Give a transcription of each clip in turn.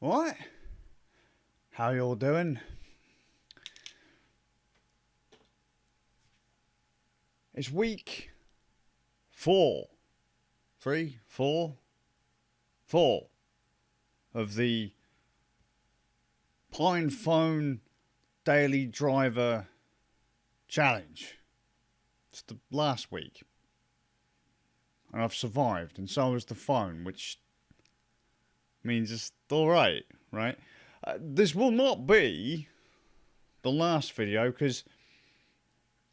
What? How y'all doing? It's week 4, 3, 4, 4 of the PinePhone Daily Driver Challenge. It's the last week. And I've survived, and so has the phone, which means it's alright, right? This will not be the last video, because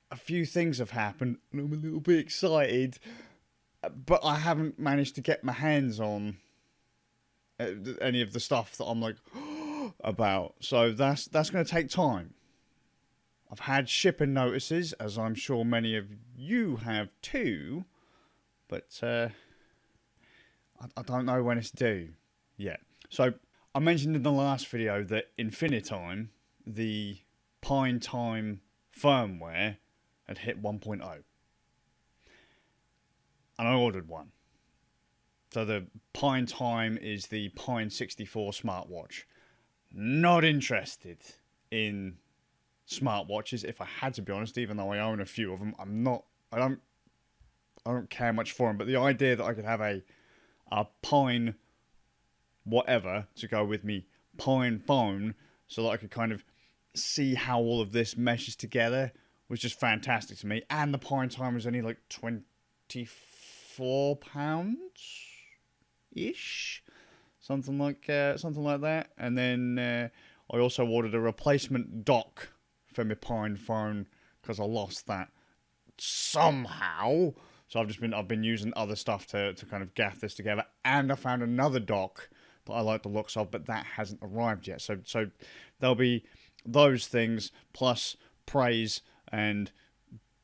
a few things have happened, and I'm a little bit excited, but I haven't managed to get my hands on any of the stuff that I'm like about. So that's going to take time. I've had shipping notices, as I'm sure many of you have too, but I don't know when it's due yet. So I mentioned in the last video that Infinitime, the PineTime firmware, had hit 1.0. And I ordered one. So the PineTime is the Pine 64 smartwatch. Not interested in smartwatches, if I had to be honest, even though I own a few of them. I don't care much for them, but the idea that I could have a Pine whatever to go with me PinePhone, so that I could kind of see how all of this meshes together, was just fantastic to me. And the PineTime was only like £24 ish, something like that. And then I also ordered a replacement dock for my PinePhone because I lost that somehow. So I've been using other stuff to kind of gaff this together, and I found another dock that I like the looks of, but that hasn't arrived yet. So there'll be those things plus praise and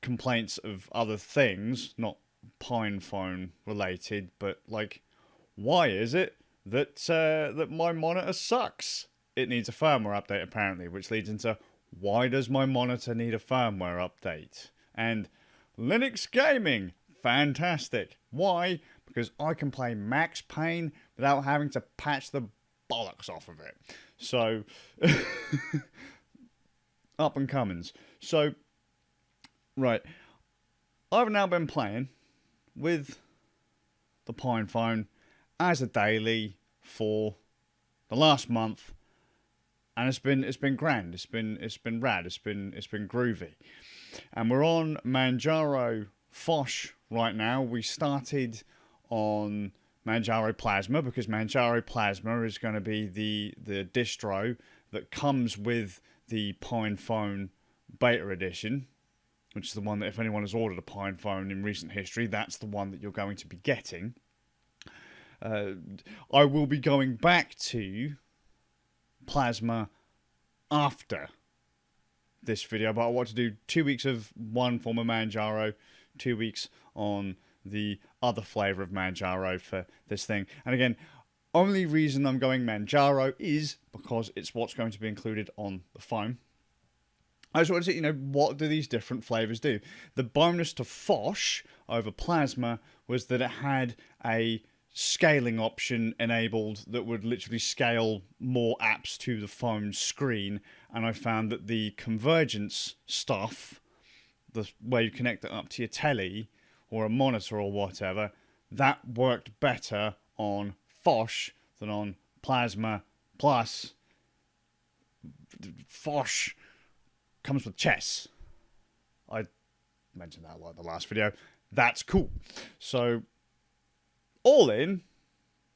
complaints of other things, not PinePhone related, but like, why is it that that my monitor sucks? It needs a firmware update apparently, which leads into, why does my monitor need a firmware update? And Linux gaming, fantastic. Why? Because I can play Max Payne without having to patch the bollocks off of it. So, up and comings. So, right, I've now been playing with the PinePhone as a daily for the last month, and it's been grand. It's been rad. It's been groovy, and we're on Manjaro Foch right now. We started on Manjaro Plasma because Manjaro Plasma is going to be the distro that comes with the PinePhone Beta Edition, which is the one that if anyone has ordered a PinePhone in recent history, that's the one that you're going to be getting. I will be going back to Plasma after this video, but I want to do 2 weeks of one form of Manjaro, 2 weeks on the other flavour of Manjaro for this thing. And again, only reason I'm going Manjaro is because it's what's going to be included on the phone. I just wanted to see, what do these different flavours do? The bonus to Foch over Plasma was that it had a scaling option enabled that would literally scale more apps to the phone screen, and I found that the convergence stuff, the where you connect it up to your telly or a monitor or whatever, that worked better on Foch than on Plasma. Plus, Foch comes with chess. I mentioned that a lot in the last video. That's cool. So, all in,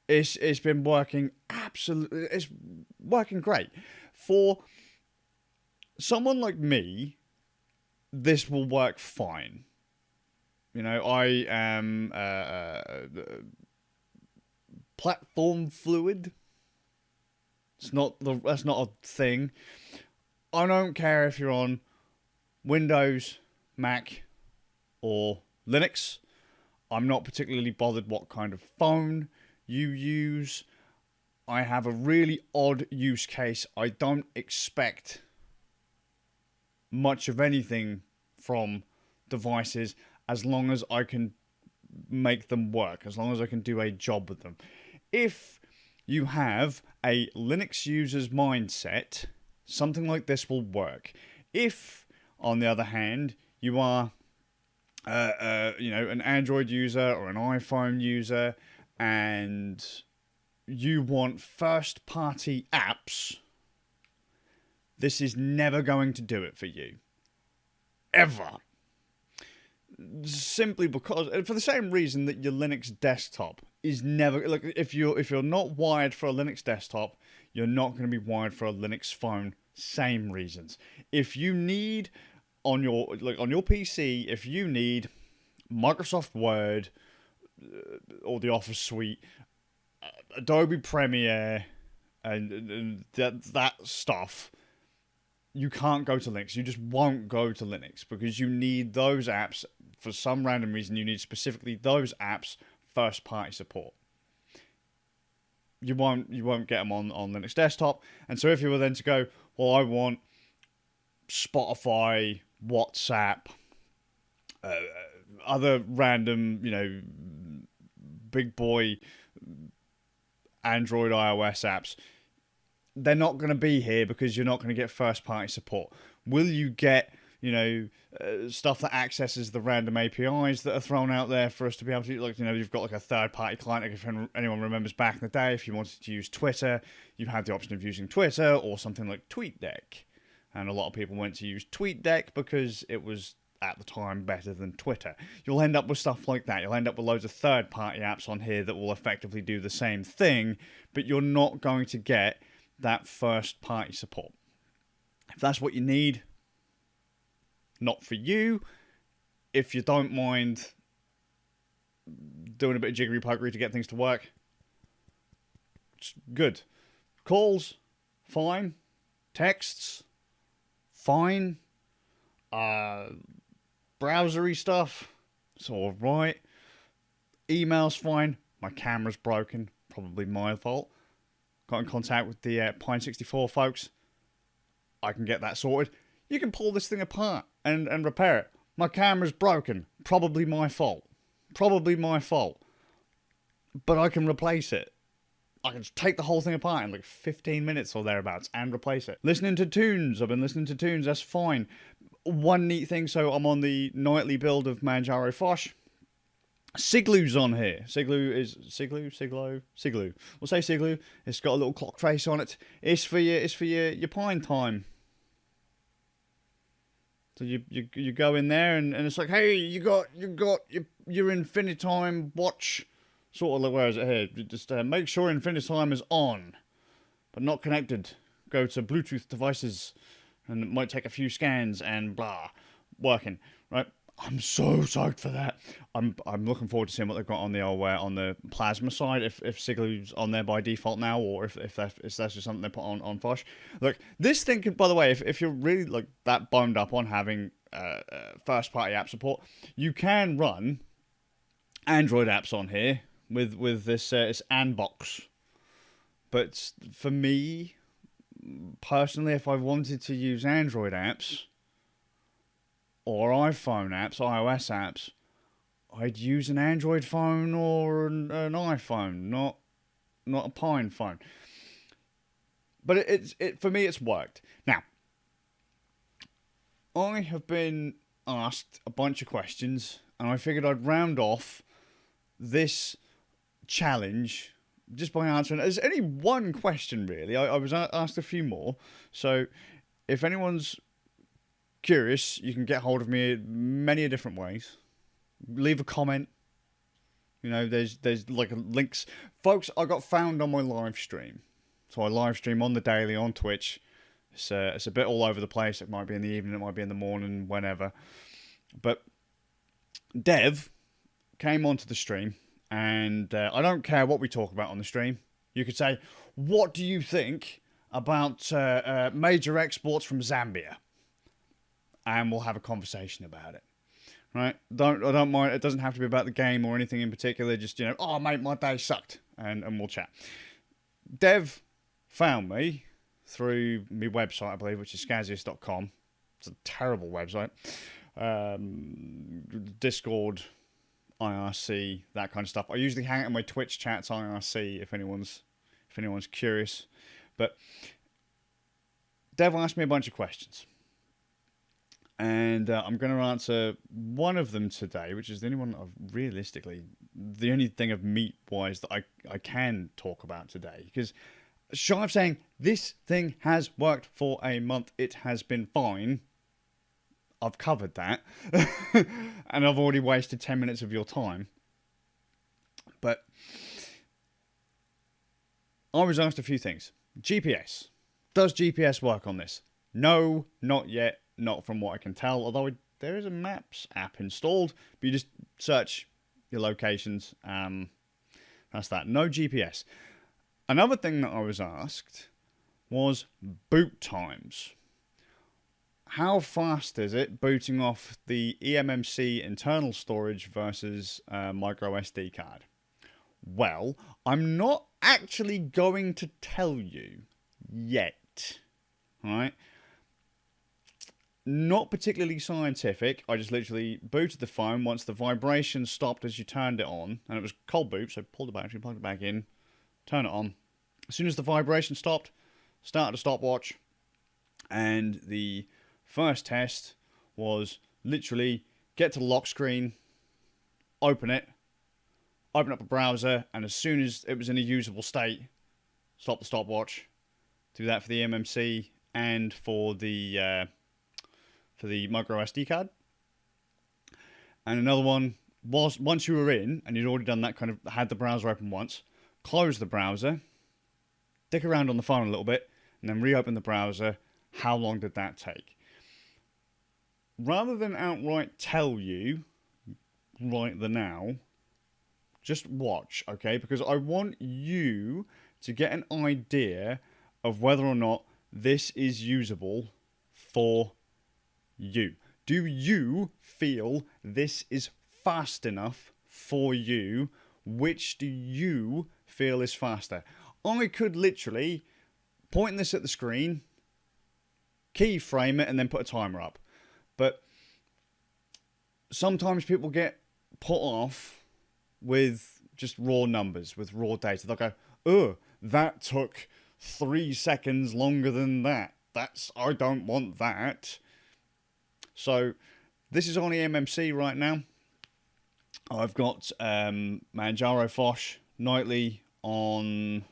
it's been working absolutely. It's working great. For someone like me, this will work fine. I am platform fluid. That's not a thing. I don't care if you're on Windows, Mac, or Linux. I'm not particularly bothered what kind of phone you use. I have a really odd use case. I don't expect much of anything from devices as long as I can make them work, as long as I can do a job with them. If you have a Linux user's mindset, something like this will work. If, on the other hand, you are, an Android user or an iPhone user, and you want first-party apps, this is never going to do it for you. Ever. Simply because, for the same reason that your Linux desktop is never, like, if you're not wired for a Linux desktop, you're not going to be wired for a Linux phone. Same reasons. If you need on your PC, if you need Microsoft Word or the Office suite, Adobe Premiere, and that stuff, you can't go to Linux. You just won't go to Linux because you need those apps. For some random reason, you need specifically those apps first-party support. You won't get them on Linux desktop. And so if you were then to go, well, I want Spotify, WhatsApp, other random, big boy Android, iOS apps, they're not going to be here because you're not going to get first-party support. Will you get, stuff that accesses the random APIs that are thrown out there for us to be able to, you've got like a third-party client. Like if anyone remembers back in the day, if you wanted to use Twitter, you had the option of using Twitter or something like TweetDeck. And a lot of people went to use TweetDeck because it was, at the time, better than Twitter. You'll end up with stuff like that. You'll end up with loads of third-party apps on here that will effectively do the same thing, but you're not going to get that first-party support. If that's what you need, not for you. If you don't mind doing a bit of jiggery-pokery to get things to work, it's good. Calls, fine. Texts, fine. Browsery stuff, it's alright. Email's fine. My camera's broken, probably my fault. Got in contact with the Pine64 folks. I can get that sorted. You can pull this thing apart and repair it. My camera's broken, probably my fault. Probably my fault. But I can replace it. I can just take the whole thing apart in like 15 minutes or thereabouts and replace it. Listening to tunes. I've been listening to tunes. That's fine. One neat thing, so I'm on the nightly build of Manjaro Fosh. Siglu's on here. Siglu. We'll say Siglu. It's got a little clock face on it. It's for your pine time. So you go in there and it's like, hey, you got your Infinitime watch. Sort of like, where is it here? You just make sure Infinitime is on, but not connected. Go to Bluetooth devices, and it might take a few scans and blah, working, right? I'm so psyched for that. I'm looking forward to seeing what they've got on the on the Plasma side. If Siglu's on there by default now, or if that's just something they put on Fosh. Look, this thing could, by the way, if you're really like that boned up on having first party app support, you can run Android apps on here with this Anbox. But for me personally, if I wanted to use Android apps or iPhone apps, iOS apps, I'd use an Android phone or an iPhone, not a PinePhone. But it for me, it's worked. Now, I have been asked a bunch of questions, and I figured I'd round off this challenge just by answering. There's only one question, really. I was asked a few more, so if anyone's curious, you can get hold of me many different ways. Leave a comment. There's like links. Folks, I got found on my live stream. So I live stream on the daily on Twitch. It's a bit all over the place. It might be in the evening, it might be in the morning, whenever. But Dev came onto the stream, and I don't care what we talk about on the stream. You could say, what do you think about major exports from Zambia? And we'll have a conversation about it. Right? I don't mind. It doesn't have to be about the game or anything in particular. Just, oh, mate, my day sucked. And we'll chat. Dev found me through my website, I believe, which is crazies.com. It's a terrible website. Discord, IRC, that kind of stuff. I usually hang out in my Twitch chats, IRC, if if anyone's curious. But Dev asked me a bunch of questions. And I'm going to answer one of them today, which is the only one I've the only thing of meat-wise that I can talk about today. Because shy of saying, this thing has worked for a month, it has been fine, I've covered that. And I've already wasted 10 minutes of your time. But I was asked a few things. GPS. Does GPS work on this? No, not yet. Not from what I can tell, although there is a Maps app installed, but you just search your locations. That's that. No GPS. Another thing that I was asked was boot times. How fast is it booting off the eMMC internal storage versus micro SD card? Well, I'm not actually going to tell you yet. All right? Not particularly scientific. I just literally booted the phone once the vibration stopped as you turned it on. And it was cold boot, so pull the battery, plug it back in, turn it on. As soon as the vibration stopped, started a stopwatch. And the first test was literally get to the lock screen, open it, open up a browser, and as soon as it was in a usable state, stop the stopwatch. Do that for the MMC and for the micro SD card. And another one was once you were in and you'd already done that, kind of had the browser open once, close the browser, dick around on the phone a little bit, and then reopen the browser. How long did that take? Rather than outright tell you right the now, just watch, okay? Because I want you to get an idea of whether or not this is usable for you. Do you feel this is fast enough for you? Which do you feel is faster? I could literally point this at the screen, keyframe it, and then put a timer up. But sometimes people get put off with just raw numbers, with raw data. They'll go, oh, that took 3 seconds longer than that. I don't want that. So this is only MMC right now. I've got Manjaro Foch nightly on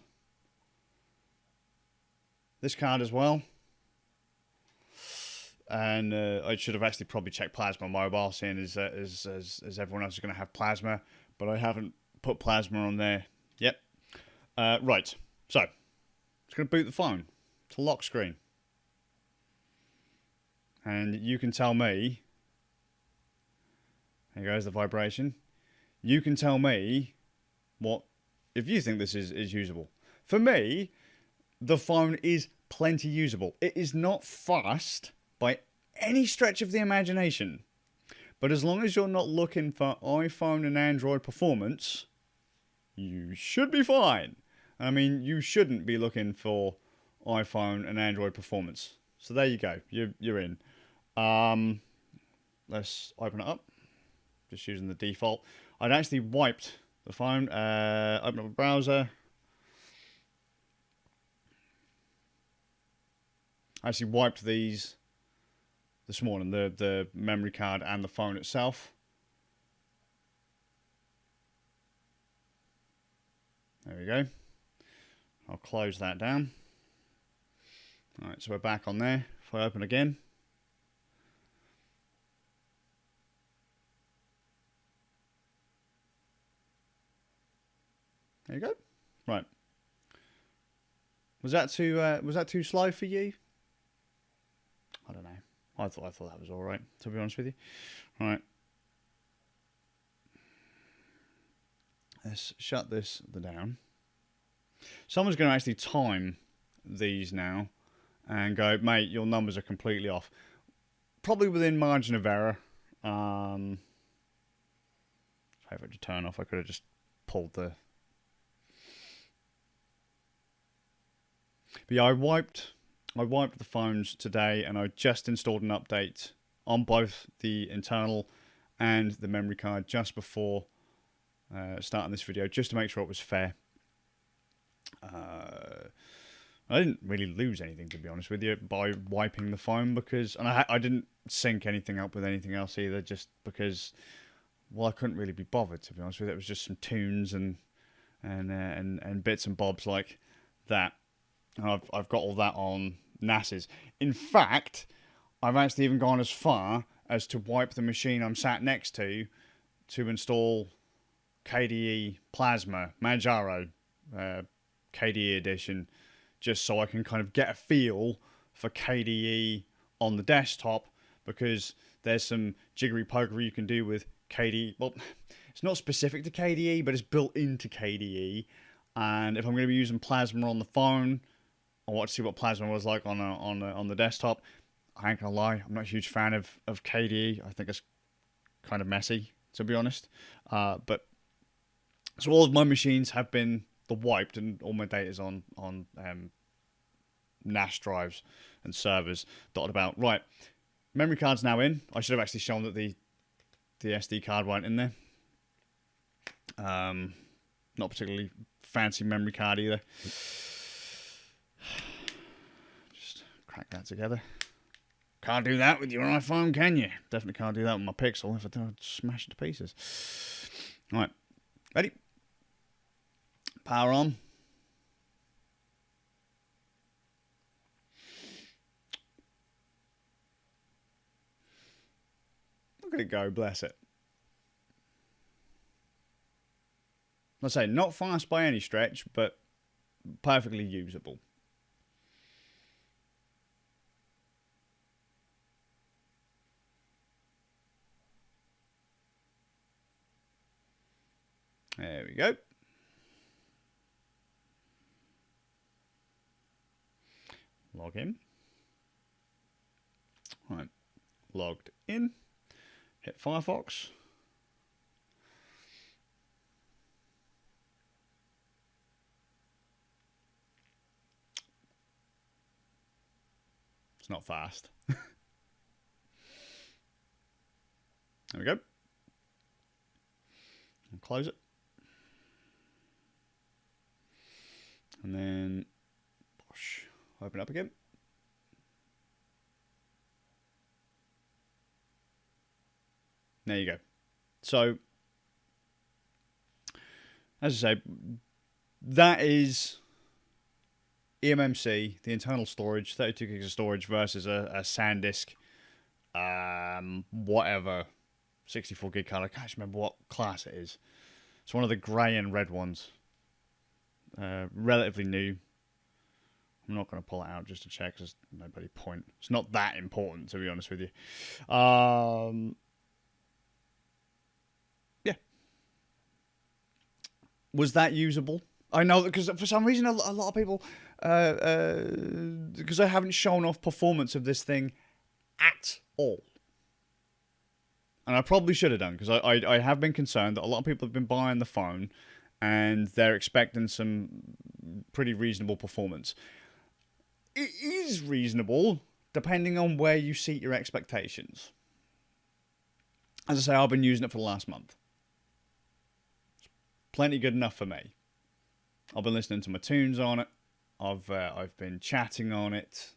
this card as well. And I should have actually probably checked Plasma Mobile, seeing as everyone else is going to have Plasma, but I haven't put Plasma on there yet. Right, so it's going to boot the phone to lock screen. And you can tell me, there goes the vibration, you can tell me if you think this is usable. For me, the phone is plenty usable. It is not fast by any stretch of the imagination. But as long as you're not looking for iPhone and Android performance, you should be fine. I mean, you shouldn't be looking for iPhone and Android performance. So there you go. You're in. Let's open it up. Just using the default. I'd actually wiped the phone. Open up a browser. I actually wiped these this morning, the memory card and the phone itself. There we go. I'll close that down. Alright, so we're back on there. If I open again. There you go. Right. Was that too slow for you? I don't know. I thought that was all right, to be honest with you. All right. Let's shut this down. Someone's going to actually time these now and go, mate, your numbers are completely off. Probably within margin of error. If I had to turn off, I could have just pulled the... But yeah, I wiped the phones today, and I just installed an update on both the internal and the memory card just before starting this video, just to make sure it was fair. I didn't really lose anything, to be honest with you, by wiping the phone, because, and I didn't sync anything up with anything else either, just because, well, I couldn't really be bothered, to be honest with you. It was just some tunes and bits and bobs like that. And I've got all that on NAS's. In fact, I've actually even gone as far as to wipe the machine I'm sat next to install KDE Plasma Manjaro KDE edition, just so I can kind of get a feel for KDE on the desktop, because there's some jiggery pokery you can do with KDE. Well, it's not specific to KDE, but it's built into KDE. And if I'm going to be using Plasma on the phone, I want to see what Plasma was like on the desktop. I ain't gonna lie, I'm not a huge fan of KDE. I think it's kind of messy, to be honest. But so all of my machines have been wiped, and all my data's on NAS drives and servers dotted about. Right, memory card's now in. I should have actually shown that the SD card went in there. Not particularly fancy memory card either. Just crack that together. Can't do that with your iPhone, can you? Definitely can't do that with my Pixel. If I do, I'd smash it to pieces. Right, ready? Power on. Look at it go, bless it. I say, not fast by any stretch, but perfectly usable. There we go. Log in. Right, logged in. Hit Firefox. It's not fast. There we go. I'll close it. And then open up again. There you go. So, as I say, that is eMMC, the internal storage, 32 gigs of storage versus a SanDisk, whatever, 64 gig card. I can't remember what class it is. It's one of the grey and red ones. Relatively new. I'm not going to pull it out just to check, because there's no bloody point. It's not that important, to be honest with you. Yeah. Was that usable? I know, because for some reason a lot of people, because I haven't shown off performance of this thing at all. And I probably should have done, because I have been concerned that a lot of people have been buying the phone and they're expecting some pretty reasonable performance. It is reasonable, depending on where you seat your expectations. As I say, I've been using it for the last month. It's plenty good enough for me. I've been listening to my tunes on it. I've been chatting on it.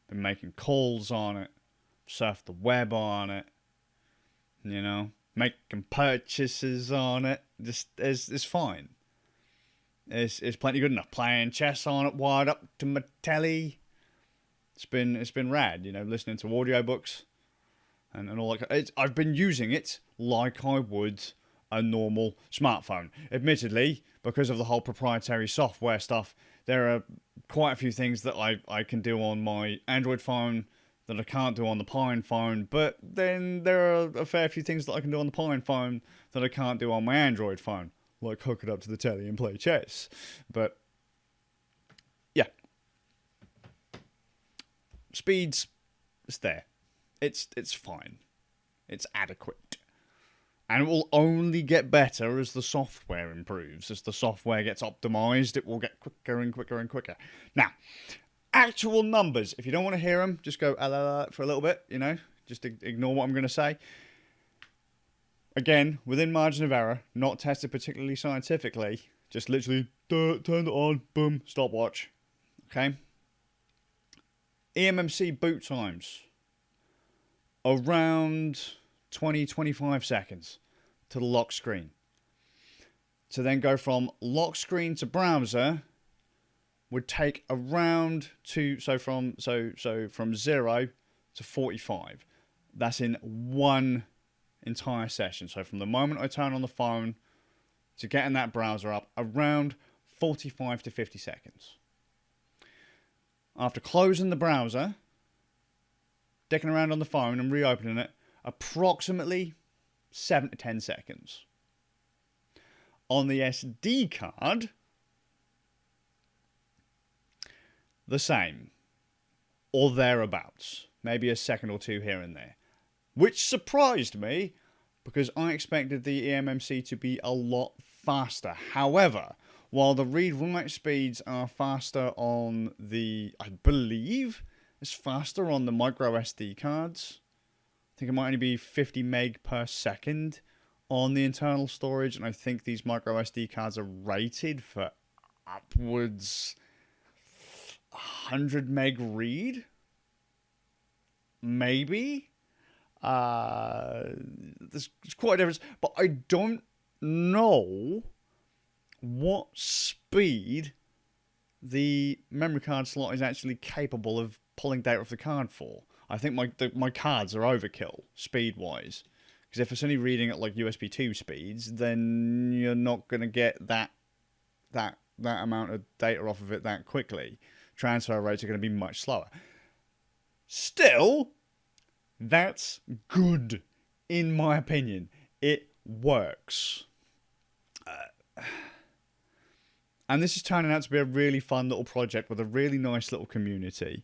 Been making calls on it. Surfed the web on it. You know, making purchases on it. Just it's fine. It's plenty good enough. Playing chess on it, wired up to my telly. It's been rad. You know, listening to audiobooks and all that. I've been using it like I would a normal smartphone. Admittedly, because of the whole proprietary software stuff, there are quite a few things that I can do on my Android phone that I can't do on the PinePhone, but then there are a fair few things that I can do on the PinePhone that I can't do on my Android phone, like hook it up to the telly and play chess. But yeah, speeds, it's there. It's fine. It's adequate. And it will only get better as the software improves. As the software gets optimized, it will get quicker and quicker and quicker. Now, actual numbers, if you don't want to hear them, just go for a little bit, you know, just ignore what I'm going to say. Again, within margin of error, not tested particularly scientifically, just literally turned it on, boom, stopwatch. Okay. eMMC boot times around 20-25 seconds to the lock screen. To then go from lock screen to browser would take around from 0 to 45. That's in one entire session. So from the moment I turn on the phone to getting that browser up, around 45 to 50 seconds. After closing the browser, dicking around on the phone and reopening it, approximately 7 to 10 seconds. On the SD card, the same, or thereabouts. Maybe a second or two here and there. Which surprised me, because I expected the eMMC to be a lot faster. However, while the read-write speeds are faster on the, I believe, it's faster on the micro SD cards. I think it might only be 50 meg per second on the internal storage, and I think these micro SD cards are rated for upwards 100 meg read. Maybe. There's quite a difference, but I don't know what speed the memory card slot is actually capable of pulling data off the card for. I think my cards are overkill speed-wise, because if it's only reading at like USB 2 speeds, then you're not going to get that amount of data off of it that quickly. Transfer rates are going to be much slower. Still, that's good, in my opinion. It works. And this is turning out to be a really fun little project with a really nice little community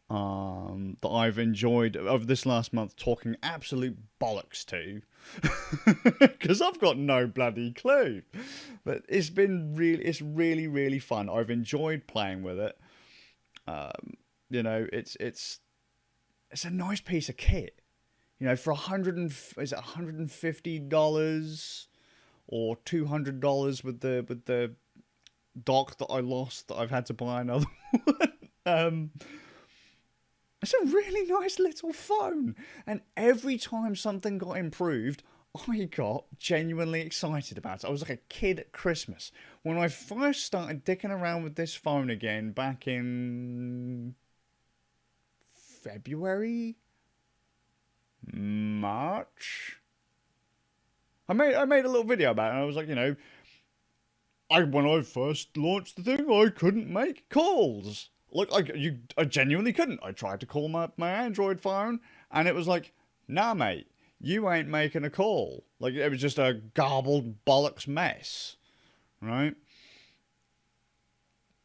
that I've enjoyed over this last month talking absolute bollocks to. Because I've got no bloody clue. But it's really, really fun. I've enjoyed playing with it. It's a nice piece of kit. For $150 or $200 with the dock that I lost, that I've had to buy another one. It's a really nice little phone, and every time something got improved, I got genuinely excited about it. I was like a kid at Christmas when I first started dicking around with this phone again back in February, March. I made a little video about it, and I was like, when I first launched the thing, I couldn't make calls. Like, I genuinely couldn't. I tried to call my Android phone, and it was like, nah, mate, you ain't making a call. Like, it was just a garbled bollocks mess, right?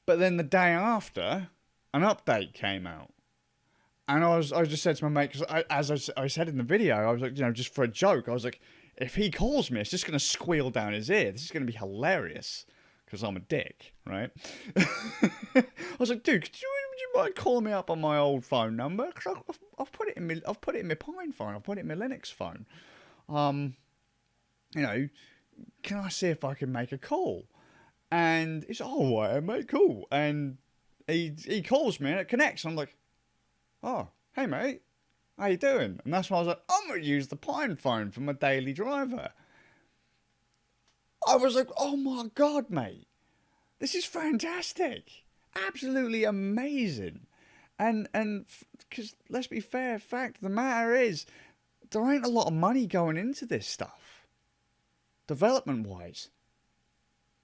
But then the day after, an update came out. And I just said to my mate, because as I said in the video, I was like, just for a joke, I was like, if he calls me, it's just going to squeal down his ear. This is going to be hilarious, because I'm a dick, right? I was like, dude, would you mind calling me up on my old phone number? Because I've put it in my PinePhone. I've put it in my Linux phone. Can I see if I can make a call? And he's like, oh, right, mate, cool. And he calls me and it connects. And I'm like, oh, hey, mate, how you doing? And that's why I was like, I'm going to use the PinePhone for my daily driver. I was like, oh my God, mate, this is fantastic. Absolutely amazing. And because let's be fair, fact of the matter is, there ain't a lot of money going into this stuff, development-wise.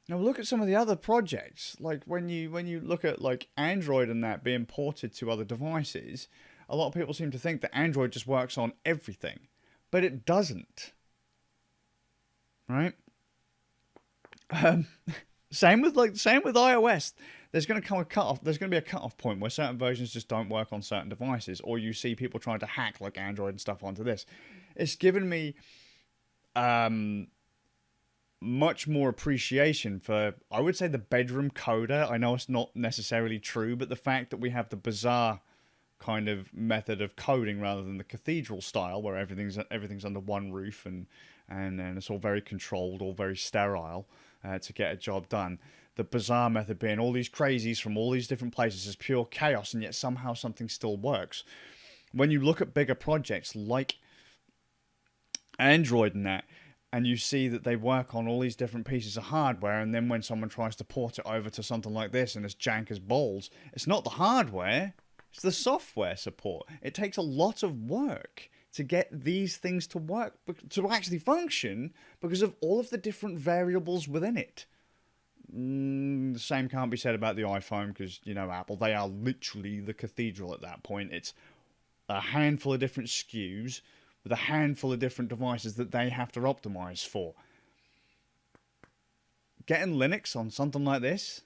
Now look at some of the other projects. Like when you look at like Android and that being ported to other devices, a lot of people seem to think that Android just works on everything, but it doesn't. Right? Same with iOS. There's going to come a cutoff. There's going to be a cutoff point where certain versions just don't work on certain devices, or you see people trying to hack like Android and stuff onto this. It's given me much more appreciation for, I would say, the bedroom coder. I know it's not necessarily true, but the fact that we have the bizarre kind of method of coding rather than the cathedral style where everything's under one roof and it's all very controlled, all very sterile. to get a job done. The bizarre method being all these crazies from all these different places is pure chaos, and yet somehow something still works. When you look at bigger projects like Android and that, and you see that they work on all these different pieces of hardware, and then when someone tries to port it over to something like this and it's jank as balls, it's not the hardware, it's the software support. It takes a lot of work to get these things to work, to actually function, because of all of the different variables within it. The same can't be said about the iPhone, because, you know, Apple, they are literally the cathedral at that point. It's a handful of different SKUs with a handful of different devices that they have to optimize for. Getting Linux on something like this,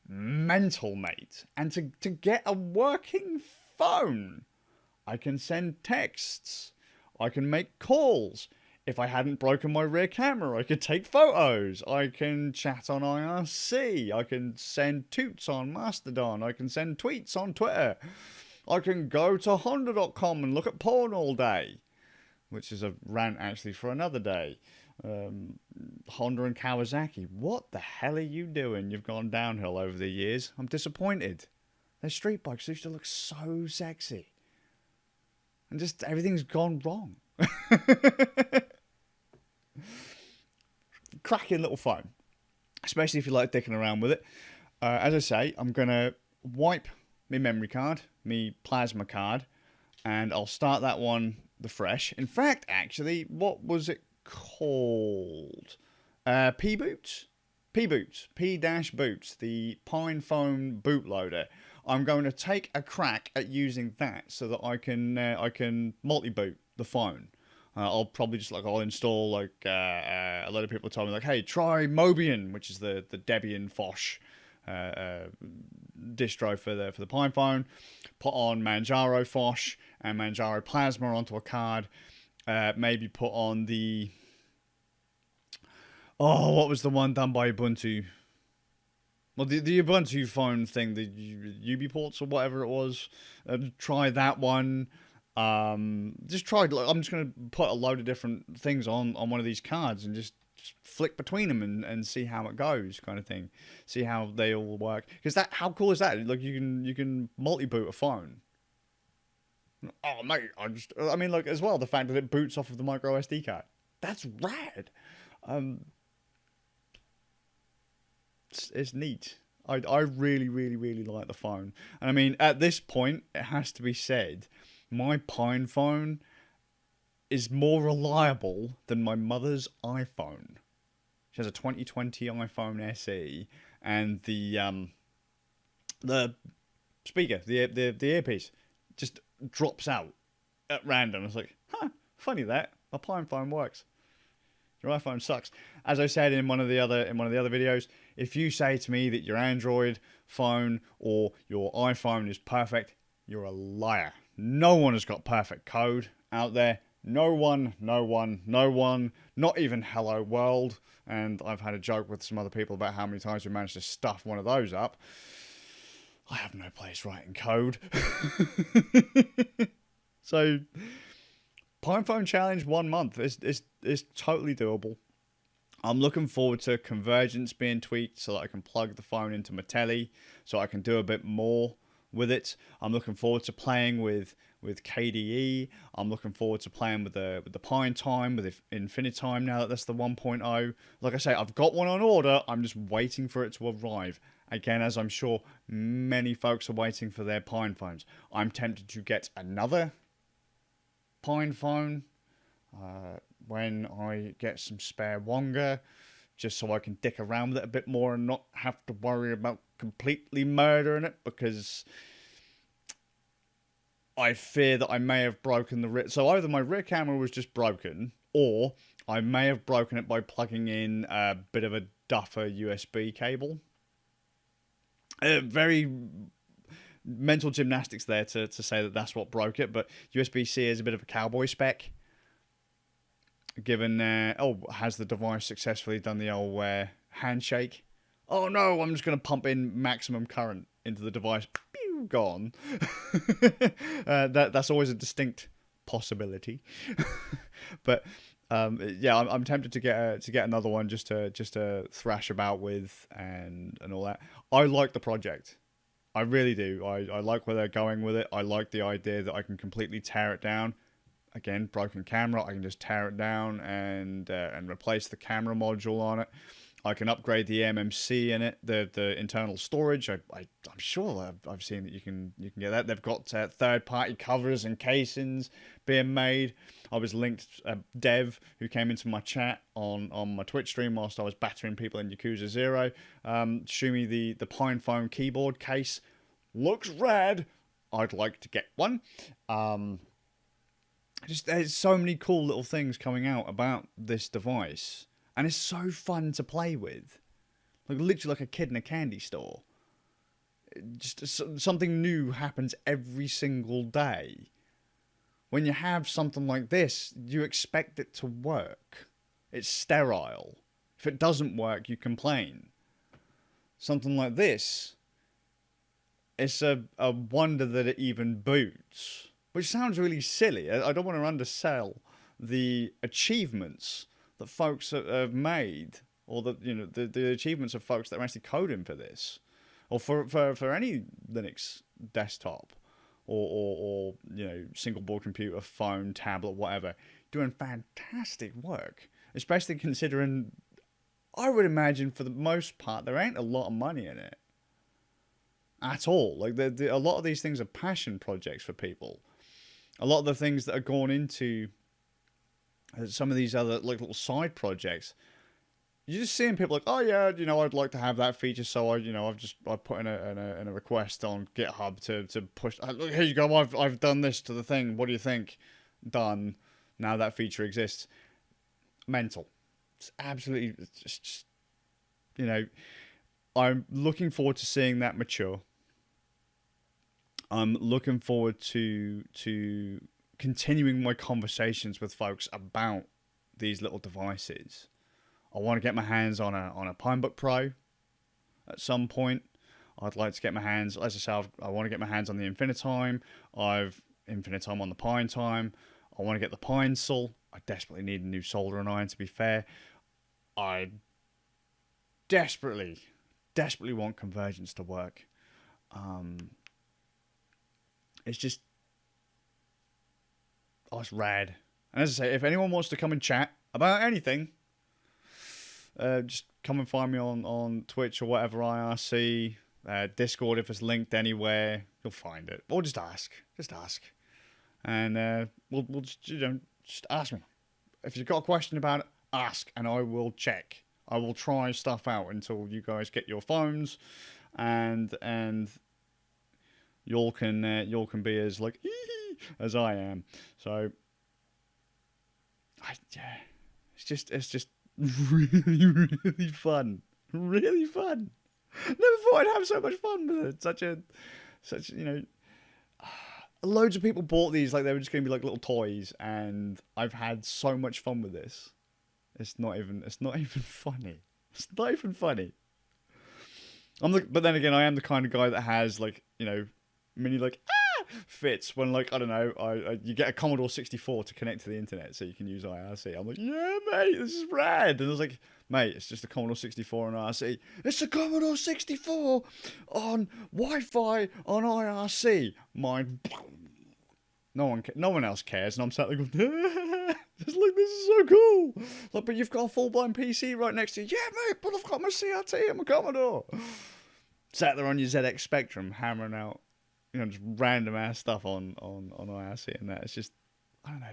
mental, mate. And to get a working phone, I can send texts, I can make calls. If I hadn't broken my rear camera, I could take photos, I can chat on IRC, I can send toots on Mastodon, I can send tweets on Twitter, I can go to Honda.com and look at porn all day, which is a rant actually for another day. Honda and Kawasaki, what the hell are you doing? You've gone downhill over the years. I'm disappointed. Their street bikes used to look so sexy. And just everything's gone wrong. Cracking little phone. Especially if you like dicking around with it. As I say, I'm going to wipe my memory card, my plasma card, and I'll start that one the fresh. In fact, actually, what was it called? P-Boots? P-Boots. P-Boots, the PinePhone bootloader. I'm going to take a crack at using that so that I can multi-boot the phone. I'll probably just I'll install a lot of people told me hey, try Mobian, which is the Debian Fosh distro for the PinePhone. Put on Manjaro Fosh and Manjaro Plasma onto a card. Maybe put on the what was the one done by Ubuntu? Well, the Ubuntu phone thing, the UbiPorts or whatever it was. Try that one. Just try. I'm just going to put a load of different things on one of these cards and just flick between them and see how it goes, kind of thing. See how they all work. Because how cool is that? You can multi-boot a phone. Oh mate, as well the fact that it boots off of the micro SD card. That's rad. It's neat. I really, really, really like the phone. And at this point, it has to be said, my PinePhone is more reliable than my mother's iPhone. She has a 2020 iPhone SE, and the speaker, the earpiece, just drops out at random. It's funny that my PinePhone works. Your iPhone sucks. As I said in one of the other videos, if you say to me that your Android phone or your iPhone is perfect, you're a liar. No one has got perfect code out there. No one, not even Hello World. And I've had a joke with some other people about how many times we managed to stuff one of those up. I have no place writing code. So, PinePhone challenge 1 month is totally doable. I'm looking forward to convergence being tweaked so that I can plug the phone into my telly so I can do a bit more with it. I'm looking forward to playing with KDE. I'm looking forward to playing with the PineTime, with Infinitime now that that's the 1.0. Like I say, I've got one on order. I'm just waiting for it to arrive. Again, as I'm sure many folks are waiting for their PinePhones. I'm tempted to get another PinePhone when I get some spare Wonga, just so I can dick around with it a bit more and not have to worry about completely murdering it, because I fear that I may have broken the rear. So either my rear camera was just broken, or I may have broken it by plugging in a bit of a duffer USB cable. Very mental gymnastics there to say that that's what broke it, but USB-C is a bit of a cowboy spec. Given, has the device successfully done the old handshake? Oh no, I'm just going to pump in maximum current into the device. Pew, gone. That's always a distinct possibility. But Yeah, I'm tempted to get another one just to thrash about with and all that. I like the project. I really do. I like where they're going with it. I like the idea that I can completely tear it down. Again, broken camera, I can just tear it down and replace the camera module on it. I can upgrade the MMC in it, the internal storage. I'm sure I've seen that you can get that. They've got third party covers and casings being made. I was linked a dev who came into my chat on my Twitch stream whilst I was battering people in Yakuza 0. Show me the PinePhone keyboard case. Looks rad. I'd like to get one. Just there's so many cool little things coming out about this device. And it's so fun to play with. Like literally like a kid in a candy store. Just something new happens every single day. When you have something like this, you expect it to work. It's sterile. If it doesn't work, you complain. Something like this, it's a wonder that it even boots. Which sounds really silly. I don't want to undersell the achievements that folks have made, or the achievements of folks that are actually coding for this, or for any Linux desktop, or single board computer, phone, tablet, whatever, doing fantastic work. Especially considering, I would imagine for the most part there ain't a lot of money in it at all. Like a lot of these things are passion projects for people. A lot of the things that are gone into some of these other like little side projects, you're just seeing people like, oh yeah, I'd like to have that feature, so I put in a request on GitHub to push. Look, here you go, I've done this to the thing. What do you think? Done. Now that feature exists. Mental. It's absolutely just I'm looking forward to seeing that mature. I'm looking forward to continuing my conversations with folks about these little devices. I want to get my hands on a Pinebook Pro at some point. I'd like to get my hands, as I say, I want to get my hands on the Infinitime. I've Infinitime on the PineTime. I want to get the PineSol. I desperately need a new soldering iron, to be fair. I desperately want convergence to work. It's just, it's rad. And as I say, if anyone wants to come and chat about anything, just come and find me on Twitch or whatever IRC, Discord if it's linked anywhere, you'll find it. Or just ask, and we'll just ask me. If you've got a question about it, ask, and I will check. I will try stuff out until you guys get your phones, and y'all can be as like as I am. So it's just really fun. Really fun. Never thought I'd have so much fun with it. Such loads of people bought these like they were just going to be like little toys, and I've had so much fun with this. It's not even funny. It's not even funny. But then again, I am the kind of guy that has like, mini like fits when like, I don't know, you get a Commodore 64 to connect to the internet so you can use IRC. I'm like, yeah, mate, this is rad. And I was like, mate, it's just a Commodore 64 on IRC. It's a Commodore 64 on Wi-Fi on IRC. No one else cares, and I'm sat there going, just like, this is so cool. Like, but you've got a full-blown PC right next to you. Yeah, mate, but I've got my CRT and my Commodore. Sat there on your ZX Spectrum, hammering out, just random ass stuff on IRC and that. It's just, I don't know.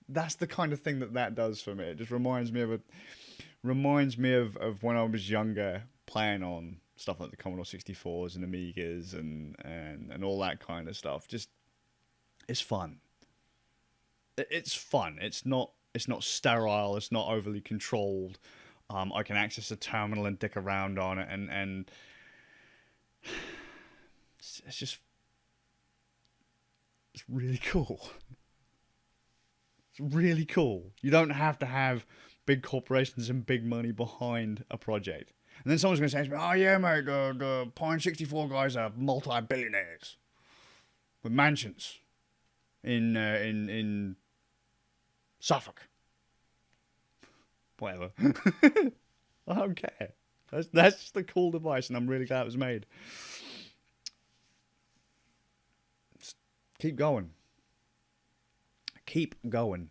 That's the kind of thing that does for me. It just reminds me of when I was younger, playing on stuff like the Commodore 64s and Amigas and all that kind of stuff. Just, it's fun. It's fun. It's not sterile. It's not overly controlled. I can access a terminal and dick around on it, and it's really cool. It's really cool. You don't have to have big corporations and big money behind a project. And then someone's going to say to me, oh yeah, mate, the Pine 64 guys are multi-billionaires with mansions in Suffolk. Whatever. I don't care. That's just a cool device, and I'm really glad it was made. Just keep going. Keep going.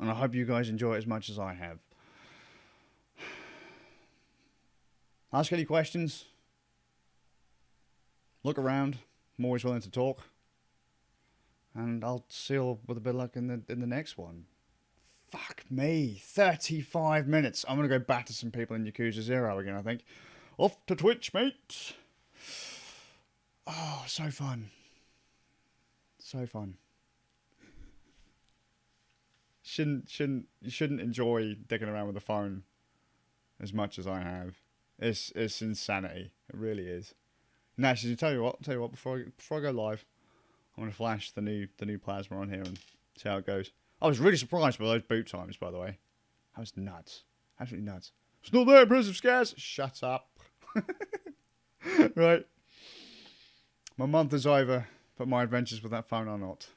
And I hope you guys enjoy it as much as I have. Ask any questions. Look around. I'm always willing to talk. And I'll see you with a bit of luck in the next one. Fuck me. 35 minutes. I'm going to go batter some people in Yakuza 0 again, I think. Off to Twitch, mate. Oh, so fun. So fun. You shouldn't enjoy digging around with the phone as much as I have. It's insanity. It really is. And actually, tell you what, before I go live, I'm gonna flash the new plasma on here and see how it goes. I was really surprised by those boot times, by the way. That was nuts. Absolutely nuts. It's not there, impressive scares. Shut up. Right. My month is over, but my adventures with that phone are not.